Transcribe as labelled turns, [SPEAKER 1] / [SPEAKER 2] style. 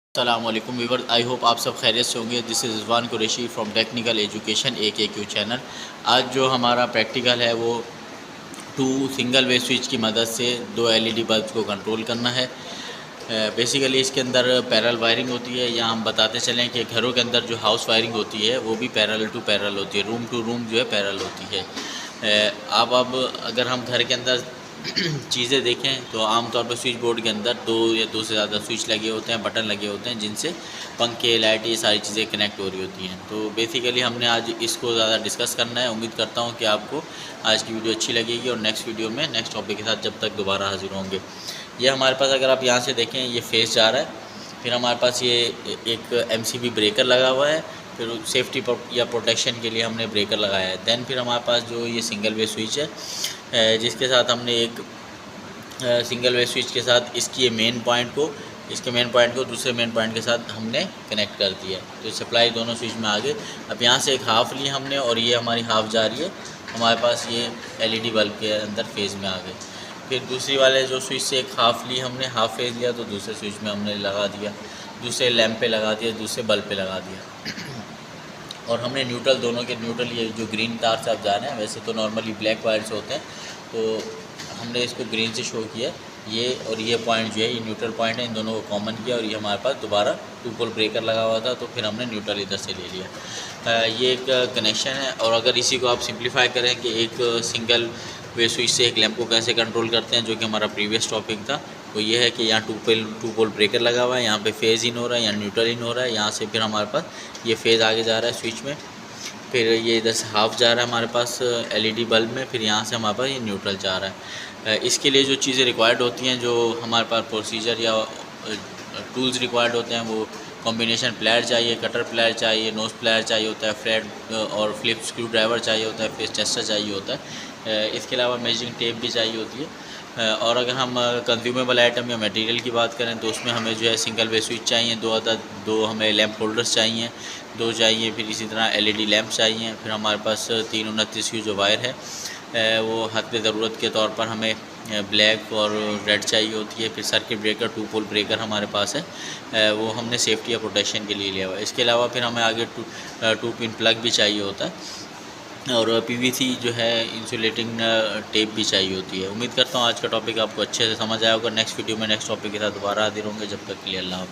[SPEAKER 1] अस्सलामुअलैकुम Weaver, I hope आप सब खैरियत से होंगे। This is Rizwan Qureshi from technical education AKQ channel. आज जो हमारा प्रैक्टिकल है वो टू सिंगल वे स्विच की मदद से दो LED बल्ब को कंट्रोल करना है। बेसिकली इसके अंदर पैरेलल वायरिंग होती है, या हम बताते चलें कि घरों के अंदर जो हाउस वायरिंग होती है वो भी पैरेलल टू पैरेलल होती है, रूम टू रूम जो है पैरेलल होती है। अब अगर हम घर के अंदर चीज़ें देखें तो आमतौर पर स्विच बोर्ड के अंदर दो या दो से ज़्यादा स्विच लगे होते हैं, बटन लगे होते हैं जिनसे पंखे, लाइट, ये सारी चीज़ें कनेक्ट हो रही होती हैं। तो बेसिकली हमने आज इसको ज़्यादा डिस्कस करना है। उम्मीद करता हूँ कि आपको आज की वीडियो अच्छी लगेगी और नेक्स्ट वीडियो में नेक्स्ट टॉपिक के साथ जब तक दोबारा हाजिर होंगे। ये हमारे पास अगर आप यहाँ से देखें ये फेस जा रहा है, फिर हमारे पास ये एक MCB ब्रेकर लगा हुआ है, फिर सेफ्टी या प्रोटेक्शन के लिए हमने ब्रेकर लगाया है। दैन फिर हमारे पास जो ये सिंगल वे स्विच है जिसके साथ हमने एक सिंगल वे स्विच के साथ इसके मेन पॉइंट को दूसरे मेन पॉइंट के साथ हमने कनेक्ट कर दिया। तो सप्लाई दोनों स्विच में आ गए। अब यहाँ से एक हाफ़ ली हमने और ये हमारी हाफ़ जा रही है हमारे पास ये LED बल्ब के अंदर फेज़ में आ गए। फिर दूसरी वाले जो स्विच से एक हाफ़ ली हमने, हाफ़ फेज़ लिया तो दूसरे स्विच में हमने लगा दिया, दूसरे लैंप पे लगा दिया, दूसरे बल्ब पे लगा दिया। और हमने न्यूट्रल, दोनों के न्यूट्रल, ये जो ग्रीन तार से आप जा रहे हैं वैसे तो नॉर्मली ब्लैक वायर से होते हैं, तो हमने इसको ग्रीन से शो किया। ये और ये पॉइंट जो है ये न्यूट्रल पॉइंट है, इन दोनों को कॉमन किया और ये हमारे पास दोबारा 2 पोल ब्रेकर लगा हुआ था तो फिर हमने न्यूट्रल इधर से ले लिया। ये एक कनेक्शन है। और अगर इसी को आप सिंप्लीफाई करें कि एक सिंगल वे स्विच से एक लैंप को कैसे कंट्रोल करते हैं, जो कि हमारा प्रीवियस टॉपिक था, वो ये है कि यहाँ 2 पोल ब्रेकर लगा हुआ है, यहाँ पे फेज़ इन हो रहा है, यहाँ न्यूट्रल इन हो रहा है, यहाँ से फिर हमारे पास ये फेज़ आगे जा रहा है स्विच में, फिर ये इधर से हाफ़ जा रहा है हमारे पास LED बल्ब में, फिर यहाँ से हमारे पास ये न्यूट्रल जा रहा है। इसके लिए जो चीज़ें रिक्वायर्ड होती हैं, जो हमारे पास प्रोसीजर या टूल्स रिक्वायर्ड होते हैं, वो कॉम्बिनेशन प्लेयर चाहिए, कटर प्लेयर चाहिए, नोज प्लेयर चाहिए होता है, फ्लैट और फ्लिप स्क्रू ड्राइवर चाहिए होता है, फेस टेस्टर चाहिए होता है। इसके अलावा मेजरिंग टेप भी चाहिए होती है। और अगर हम कंज्यूमेबल आइटम या मटेरियल की बात करें तो उसमें हमें जो है सिंगल वे स्विच चाहिए, दो हमें लैंप होल्डर्स चाहिए, दो चाहिए, फिर इसी तरह LED लैंप चाहिए, फिर हमारे पास 329 की जो वायर है वो हद पे ज़रूरत के तौर पर हमें ब्लैक और रेड चाहिए होती है। फिर सर्किट ब्रेकर, 2 पोल ब्रेकर हमारे पास है, वो हमने सेफ्टी या प्रोटेक्शन के लिए लिया हुआ है। इसके अलावा फिर हमें आगे 2 पिन प्लग भी चाहिए होता है और PVC जो है इंसुलेटिंग टेप भी चाहिए होती है। उम्मीद करता हूँ आज का टॉपिक आपको अच्छे से समझ आया होगा। नेक्स्ट वीडियो में नेक्स्ट टॉपिक के साथ दोबारा हाजिर होंगे। जब तक के लिए अल्लाह हाफ़िज़।